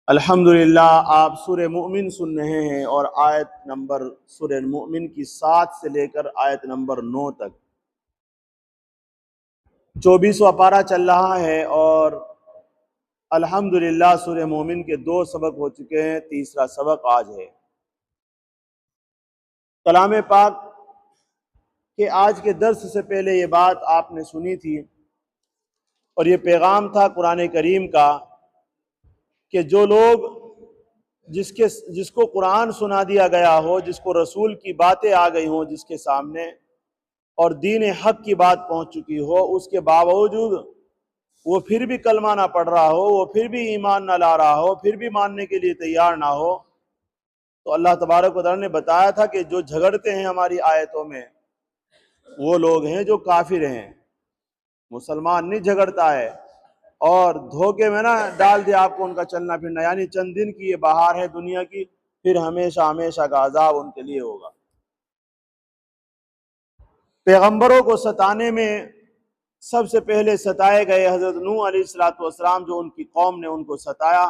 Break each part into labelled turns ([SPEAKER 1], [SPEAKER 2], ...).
[SPEAKER 1] الحمدللہ آپ سورہ مومن سن رہے ہیں اور آیت نمبر سورہ مومن کی 7 سے لے کر آیت نمبر 9 تک 24واں پارہ چل رہا ہے، اور الحمدللہ سورہ مومن کے 2 سبق ہو چکے ہیں، تیسرا سبق آج ہے۔ کلام پاک کے آج کے درس سے پہلے یہ بات آپ نے سنی تھی، اور یہ پیغام تھا قرآن کریم کا کہ جو لوگ جس کو قرآن سنا دیا گیا ہو، جس کو رسول کی باتیں آ گئی ہوں جس کے سامنے، اور دین حق کی بات پہنچ چکی ہو، اس کے باوجود وہ پھر بھی کلمہ نہ پڑھ رہا ہو، وہ پھر بھی ایمان نہ لا رہا ہو، پھر بھی ماننے کے لیے تیار نہ ہو، تو اللہ تبارک و تعالیٰ نے بتایا تھا کہ جو جھگڑتے ہیں ہماری آیتوں میں وہ لوگ ہیں جو کافر ہیں، مسلمان نہیں جھگڑتا ہے، اور دھوکے میں نہ ڈال دے آپ کو ان کا چلنا پھرنا، یعنی چند دن کی یہ بہار ہے دنیا کی، پھر ہمیشہ ہمیشہ کا عذاب ان کے لیے ہوگا۔ پیغمبروں کو ستانے میں سب سے پہلے ستائے گئے حضرت نوح علیہ السلام، جو ان کی قوم نے ان کو ستایا۔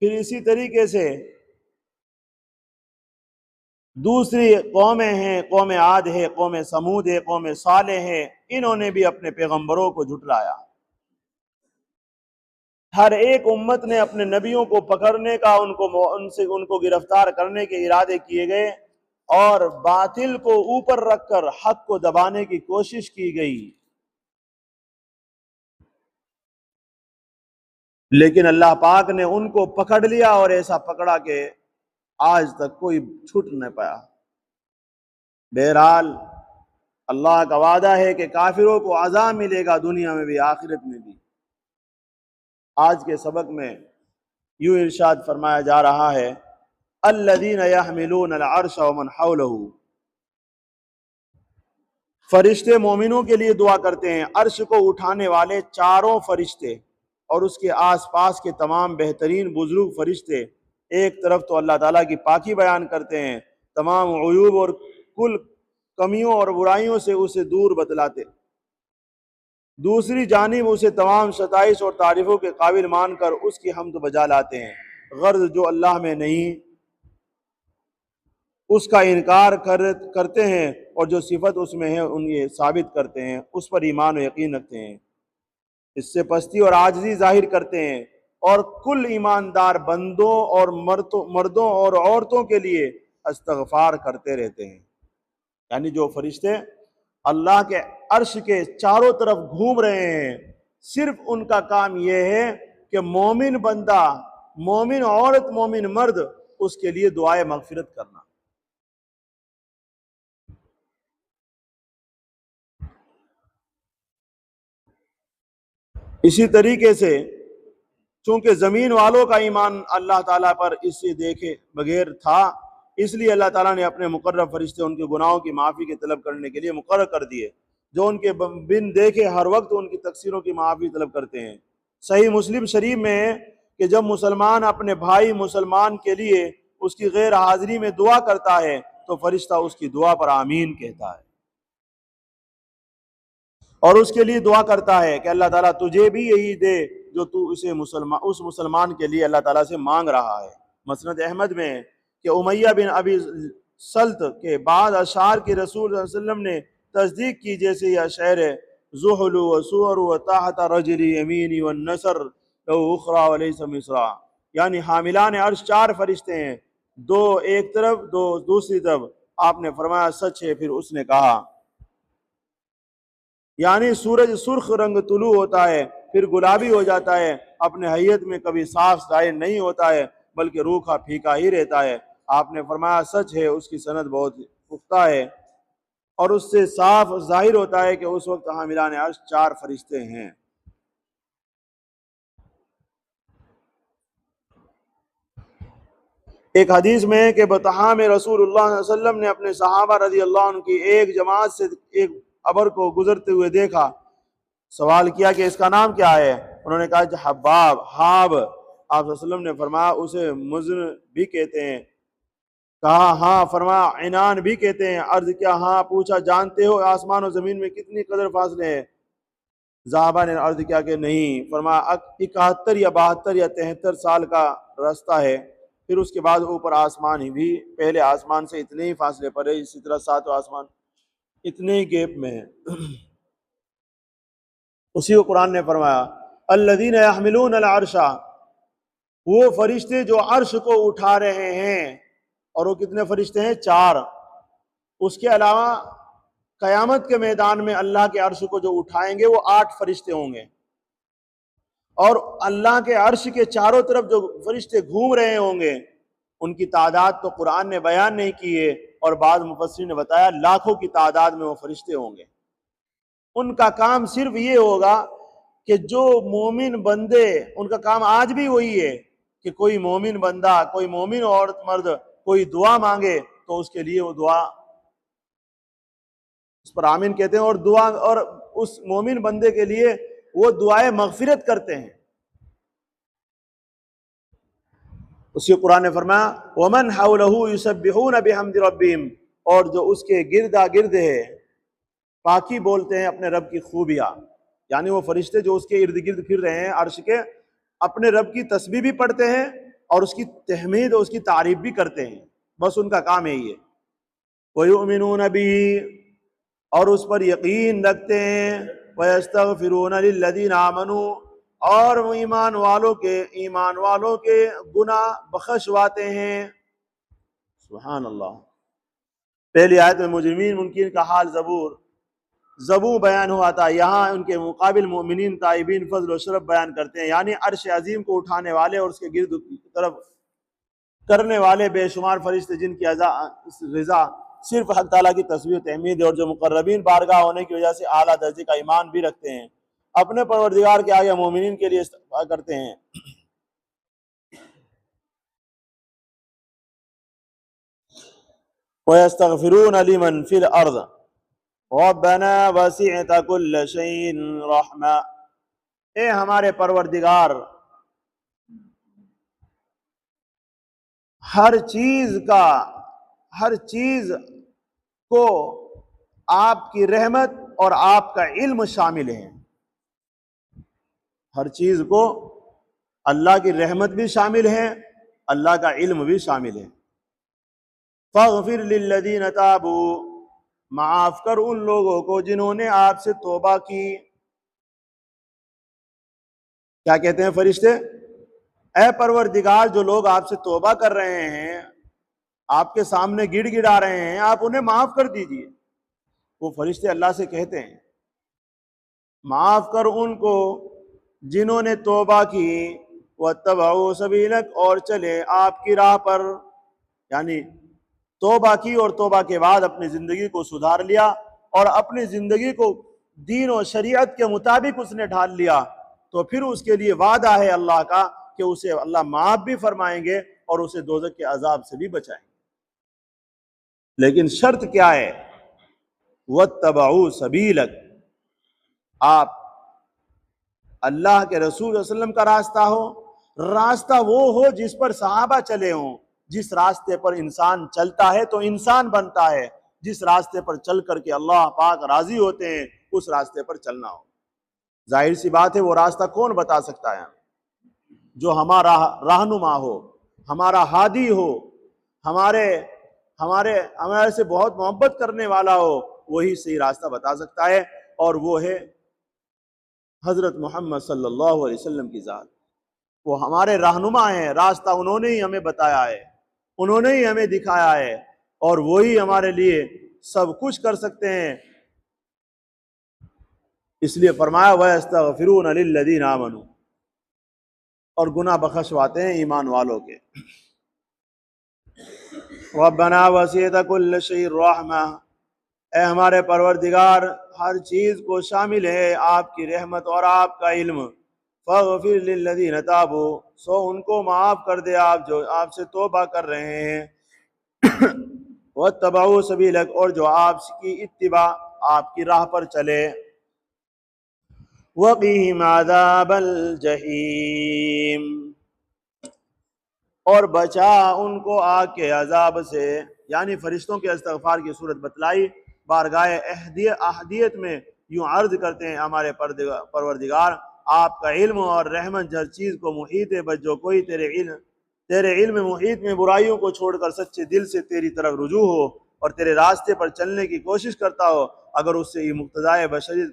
[SPEAKER 1] پھر اسی طریقے سے دوسری قومیں ہیں، قوم عاد ہے، قوم سمود ہے، قوم صالح ہے، انہوں نے بھی اپنے پیغمبروں کو جھٹلایا۔ ہر ایک امت نے اپنے نبیوں کو پکڑنے کا، ان کو گرفتار کرنے کے ارادے کیے گئے، اور باطل کو اوپر رکھ کر حق کو دبانے کی کوشش کی گئی، لیکن اللہ پاک نے ان کو پکڑ لیا، اور ایسا پکڑا کہ آج تک کوئی چھوٹ نہ پایا۔ بہرحال اللہ کا وعدہ ہے کہ کافروں کو عذاب ملے گا، دنیا میں بھی آخرت میں بھی۔ آج کے سبق میں یوں ارشاد فرمایا جا رہا ہے، الذین یحملون العرش ومن حولہ، فرشتے مومنوں کے لیے دعا کرتے ہیں، عرش کو اٹھانے والے چاروں فرشتے اور اس کے آس پاس کے تمام بہترین بزرگ فرشتے ایک طرف تو اللہ تعالیٰ کی پاکی بیان کرتے ہیں، تمام عیوب اور کل کمیوں اور برائیوں سے اسے دور بتلاتے، دوسری جانب اسے تمام ستائش اور تعریفوں کے قابل مان کر اس کی حمد بجا لاتے ہیں۔ غرض جو اللہ میں نہیں اس کا انکار کرتے ہیں، اور جو صفت اس میں ہے ان یہ ثابت کرتے ہیں، اس پر ایمان و یقین رکھتے ہیں، اس سے پستی اور عاجزی ظاہر کرتے ہیں، اور کل ایماندار بندوں اور مردوں اور عورتوں کے لیے استغفار کرتے رہتے ہیں۔ یعنی جو فرشتے اللہ کے عرش کے چاروں طرف گھوم رہے ہیں، صرف ان کا کام یہ ہے کہ مومن بندہ، مومن عورت، مومن مرد، اس کے لیے دعائے مغفرت کرنا۔ اسی طریقے سے چونکہ زمین والوں کا ایمان اللہ تعالیٰ پر اس سے دیکھے بغیر تھا، اس لیے اللہ تعالیٰ نے اپنے مقرب فرشتے ان کے گناہوں کی معافی کے طلب کرنے کے لیے مقرر کر دیے، جو ان کے بن دیکھے ہر وقت ان کی تقصیروں کی معافی طلب کرتے ہیں۔ صحیح مسلم شریف میں ہے کہ جب مسلمان اپنے بھائی مسلمان کے لیے اس کی غیر حاضری میں دعا کرتا ہے تو فرشتہ اس کی دعا پر آمین کہتا ہے، اور اس کے لیے دعا کرتا ہے کہ اللہ تعالیٰ تجھے بھی یہی دے جو تو اس مسلمان کے لیے اللہ تعالیٰ سے مانگ رہا ہے۔ مسند احمد میں ہے کہ امیہ بن ابی سلط کے بعد اشعار کی رسول صلی اللہ علیہ وسلم نے تصدیق کی، جیسے یہ شعر ہے، زحل و سور و تحت رجل یمینی والنصر لو اخرى ولیس مصرا، یعنی حاملان عرش 4 فرشتے ہیں، 2 ایک طرف، 2 دوسری طرف۔ آپ نے فرمایا سچ ہے، پھر اس نے کہا، یعنی سورج سرخ رنگ طلوع ہوتا ہے پھر گلابی ہو جاتا ہے، اپنے حیت میں کبھی صاف ظاہر نہیں ہوتا ہے بلکہ روکھا پھیکا ہی رہتا ہے۔ آپ نے فرمایا سچ ہے، اس کی سند بہت پختہ ہے، اور اس سے صاف ظاہر ہوتا ہے کہ اس وقت حاملان عرش 4 فرشتے ہیں۔ ایک حدیث میں ہے کہ بطحا میں رسول اللہ صلی اللہ علیہ وسلم نے اپنے صحابہ رضی اللہ عنہ کی ایک جماعت سے ایک ابر کو گزرتے ہوئے دیکھا، سوال کیا کہ اس کا نام کیا ہے؟ انہوں نے کہا کہ حباب، ہاب۔ آپ صلی اللہ علیہ وسلم نے فرمایا اسے مزن بھی کہتے ہیں۔ کہا ہاں، فرمایا عنان بھی کہتے ہیں۔ عرض کیا؟ ہاں۔ پوچھا جانتے ہو آسمان و زمین میں کتنی قدر فاصلے ہے؟ صحابہ نے عرض کیا کہ نہیں، فرمایا 71 یا 72 یا 73 سال کا راستہ ہے، پھر اس کے بعد اوپر آسمان ہی بھی پہلے آسمان سے اتنے ہی فاصلے پر ہے، اسی طرح 7 آسمان اتنے ہی گیپ میں ہے۔ اسی کو قرآن نے فرمایا الذین یحملون العرش، وہ فرشتے جو عرش کو اٹھا رہے ہیں، اور وہ کتنے فرشتے ہیں؟ 4۔ اس کے علاوہ قیامت کے میدان میں اللہ کے عرش کو جو اٹھائیں گے وہ 8 فرشتے ہوں گے، اور اللہ کے عرش کے چاروں طرف جو فرشتے گھوم رہے ہوں گے ان کی تعداد تو قرآن نے بیان نہیں کی ہے، اور بعض مفسرین نے بتایا لاکھوں کی تعداد میں وہ فرشتے ہوں گے۔ ان کا کام صرف یہ ہوگا کہ جو مومن بندے، ان کا کام آج بھی وہی ہے کہ کوئی مومن بندہ، کوئی مومن عورت مرد کوئی دعا مانگے تو اس کے لیے وہ دعا، اس پر آمین کہتے ہیں، اور دعا، اور اس مومن بندے کے لیے وہ دعائیں مغفرت کرتے ہیں۔ اسی قرآن نے فرمایا وَمَنْ حَوْلَهُ يُسَبِّحُونَ بِحَمْدِ رَبِّهِمْ، اور جو اس کے گردا گرد ہے پاکی بولتے ہیں اپنے رب کی خوبیاں، یعنی وہ فرشتے جو اس کے ارد گرد پھر رہے ہیں عرش کے، اپنے رب کی تسبیح بھی پڑھتے ہیں اور اس کی تحمید اور اس کی تعریف بھی کرتے ہیں، بس ان کا کام یہی ہے۔ وَيُؤْمِنُونَ بِهِ، اور اس پر یقین رکھتے ہیں، وَيَسْتَغْفِرُونَ لِلَّذِينَ آمَنُوا، اور ایمان والوں کے گناہ بخشواتے ہیں۔ سبحان اللہ۔ پہلی آیت میں مجرمین منکرین کا حال زبور بیان ہوا تھا، یہاں ان کے مقابل مومنین تائبین فضل و شرف بیان کرتے ہیں، یعنی عرش عظیم کو اٹھانے والے اور اس کے گرد طرف کرنے والے بے شمار فرشتے جن کی رضا صرف حق تعالیٰ کی تسبیح و تحمید ہے، اور جو مقربین بارگاہ ہونے کی وجہ سے اعلیٰ درجے کا ایمان بھی رکھتے ہیں، اپنے پروردگار کے آگے مومنین کے لیے استغفار کرتے ہیں۔ وَيَسْتَغْفِرُونَ لِمَنْ فِي الْأَرْضِ رَبَّنَا وَسِعْتَ كُلَّ شَيْءٍ رَحْمَةً، اے ہمارے پروردگار، ہر چیز کو آپ کی رحمت اور آپ کا علم شامل ہے۔ ہر چیز کو اللہ کی رحمت بھی شامل ہے، اللہ کا علم بھی شامل ہے۔ فَاغْفِرْ لِلَّذِينَ تَابُوا، معاف کر ان لوگوں کو جنہوں نے آپ سے توبہ کی۔ کیا کہتے ہیں فرشتے؟ اے پروردگار، جو لوگ آپ سے توبہ کر رہے ہیں، آپ کے سامنے گڑ گڑا رہے ہیں، آپ انہیں معاف کر دیجئے۔ وہ فرشتے اللہ سے کہتے ہیں معاف کر ان کو جنہوں نے توبہ کی، وَاتَّبَعُوا سَبِيلَكَ، اور چلے آپ کی راہ پر، یعنی توبہ کی اور توبہ کے بعد اپنی زندگی کو سدھار لیا اور اپنی زندگی کو دین و شریعت کے مطابق اس نے ڈھال لیا، تو پھر اس کے لیے وعدہ ہے اللہ کا کہ اسے اللہ معاف بھی فرمائیں گے اور اسے دوزخ کے عذاب سے بھی بچائیں گے۔ لیکن شرط کیا ہے؟ وَاتَّبَعُوا سَبِيلَكَ، آپ اللہ کے رسول صلی اللہ علیہ وسلم کا راستہ وہ ہو جس پر صحابہ چلے ہوں۔ جس راستے پر انسان چلتا ہے تو انسان بنتا ہے، جس راستے پر چل کر کے اللہ پاک راضی ہوتے ہیں اس راستے پر چلنا ہو۔ ظاہر سی بات ہے وہ راستہ کون بتا سکتا ہے؟ جو ہمارا رہنما ہو، ہمارا ہادی ہو، ہمارے سے بہت محبت کرنے والا ہو، وہی صحیح راستہ بتا سکتا ہے، اور وہ ہے حضرت محمد صلی اللہ علیہ وسلم کی ذات۔ وہ ہمارے رہنما ہیں، راستہ انہوں نے ہی ہمیں بتایا ہے، انہوں نے ہی ہمیں دکھایا ہے، اور وہی ہمارے لیے سب کچھ کر سکتے ہیں۔ اس لیے فرمایا وَيَسْتَغْفِرُونَ لِلَّذِينَ آمَنُوا، اور گناہ بخشواتے ہیں ایمان والوں کے۔ رَبَّنَا وَسِعْتَ كُلَّ شَيْءٍ رَحْمَةً، اے ہمارے پروردگار، ہر چیز کو شامل ہے آپ کی رحمت اور آپ کا علم۔ فَاغْفِرْ لِلَّذِينَ تَابُوا، سو ان کو معاف کر دے آپ جو آپ سے توبہ کر رہے ہیں۔ وَاتَّبَعُوا سَبِيلَكَ، اور جو آپ کی اتباع، آپ کی راہ پر چلے۔ وَقِهِمْ عَذَابَ الْجَحِيمِ، اور بچا ان کو آگ کے عذاب سے، یعنی فرشتوں کے استغفار کی صورت بتلائی، بارگاہ احدیت میں یوں عرض کرتے ہیں ہمارے پروردگار آپ کا علم اور رحمت ہر چیز کو محیط ہے، بس جو کوئی تیرے علم محیط میں برائیوں کو چھوڑ کر سچے دل سے تیری طرف رجوع ہو اور تیرے راستے پر چلنے کی کوشش کرتا ہو، اگر اس سے یہ مقتضائے بشریت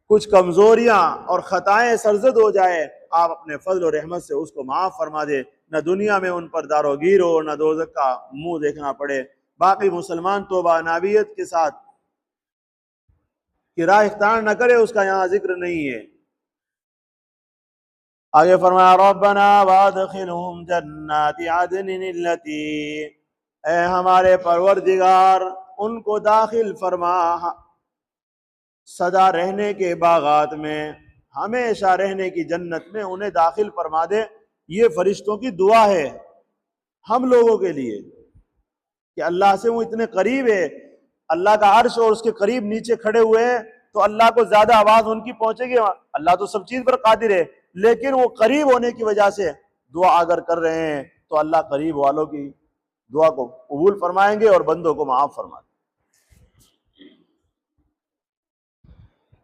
[SPEAKER 1] کچھ کمزوریاں اور خطائیں سرزد ہو جائے، آپ اپنے فضل و رحمت سے اس کو معاف فرما دے، نہ دنیا میں ان پر داروگیر ہو، نہ دوزخ کا منہ دیکھنا پڑے۔ باقی مسلمان توبہ نابیت کے ساتھ کہ راہ اختیار نہ کرے، اس کا یہاں ذکر نہیں ہے۔ آگے فرمایا ربنا وادخلہم جنات عدن التی، اے ہمارے پروردگار ان کو داخل فرما سدا رہنے کے باغات میں، ہمیشہ رہنے کی جنت میں انہیں داخل فرما دے۔ یہ فرشتوں کی دعا ہے ہم لوگوں کے لیے کہ اللہ سے وہ اتنے قریب ہے، اللہ کا عرش اور اس کے قریب نیچے کھڑے ہوئے ہیں، تو اللہ کو زیادہ آواز ان کی پہنچے گی؟ اللہ تو سب چیز پر قادر ہے، لیکن وہ قریب ہونے کی وجہ سے دعا اگر کر رہے ہیں تو اللہ قریب والوں کی دعا کو قبول فرمائیں گے اور بندوں کو معاف فرما دیں۔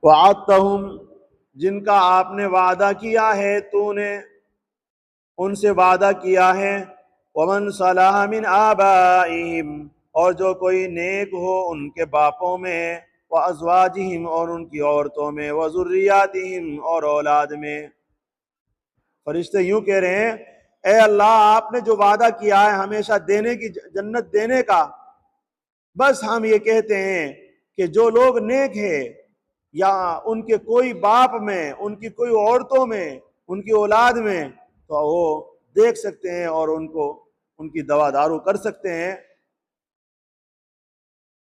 [SPEAKER 1] وعدتہم، جن کا آپ نے وعدہ کیا ہے، تو نے ان سے وعدہ کیا ہے، ومن صلح من آبائہم، اور جو کوئی نیک ہو ان کے باپوں میں، وازواجہم، اور ان کی عورتوں میں، وذریاتہم، اور اولاد میں۔ فرشتے یوں کہہ رہے ہیں اے اللہ آپ نے جو وعدہ کیا ہے ہمیشہ دینے کی، جنت دینے کا، بس ہم یہ کہتے ہیں کہ جو لوگ نیک ہیں یا ان کے کوئی باپ میں، ان کی کوئی عورتوں میں، ان کی اولاد میں، تو وہ دیکھ سکتے ہیں اور ان کو ان کی دوا دارو کر سکتے ہیں۔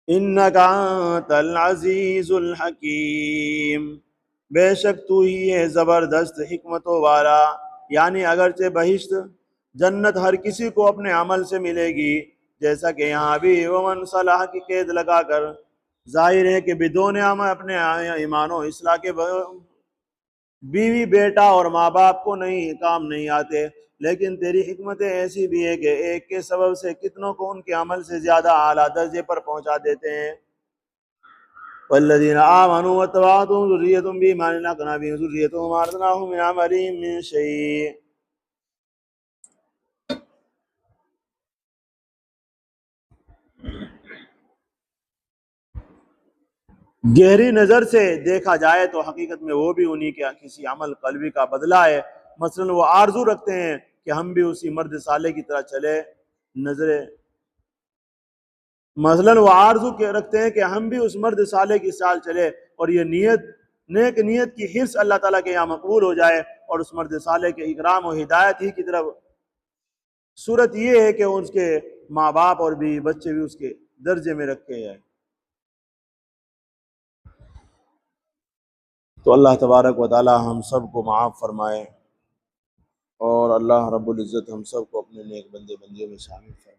[SPEAKER 1] انک انت العزیز الحکیم، بے شک تو ہی ہے زبردست حکمتوں والا۔ یعنی اگرچہ بہشت جنت ہر کسی کو اپنے عمل سے ملے گی، جیسا کہ یہاں بھی ومن صلاح کی قید لگا کر ظاہر ہے کہ بدون عمل اپنے ایمان و اصلاح کے بیوی بیٹا اور ماں باپ کو کام نہیں آتے، لیکن تیری حکمتیں ایسی بھی ہے کہ ایک کے سبب سے کتنوں کو ان کے عمل سے زیادہ اعلیٰ درجے پر پہنچا دیتے ہیں۔ والذین آمنوا واتبعتهم ذریتهم بإیمان الحقنا بهم ذریتهم وما ألتناهم من عملهم من شیء۔ گہری نظر سے دیکھا جائے تو حقیقت میں وہ بھی انہی کے کسی عمل قلبی کا بدلہ ہے۔ مثلا وہ آرزو رکھتے ہیں کہ ہم بھی اسی مرد صالح کی طرح چلے، رکھتے ہیں کہ ہم بھی اس مرد صالح کی چال چلے، اور یہ نیک نیت کی حرص اللہ تعالیٰ کے یہاں مقبول ہو جائے اور اس مرد صالح کے اکرام و ہدایت ہی کی طرف۔ صورت یہ ہے کہ اس کے ماں باپ اور بھی بچے بھی اس کے درجے میں رکھے جائیں۔ تو اللہ تبارک و تعالی ہم سب کو معاف فرمائے، اور اللہ رب العزت ہم سب کو اپنے نیک بندے بندیوں میں شامل فرمائے۔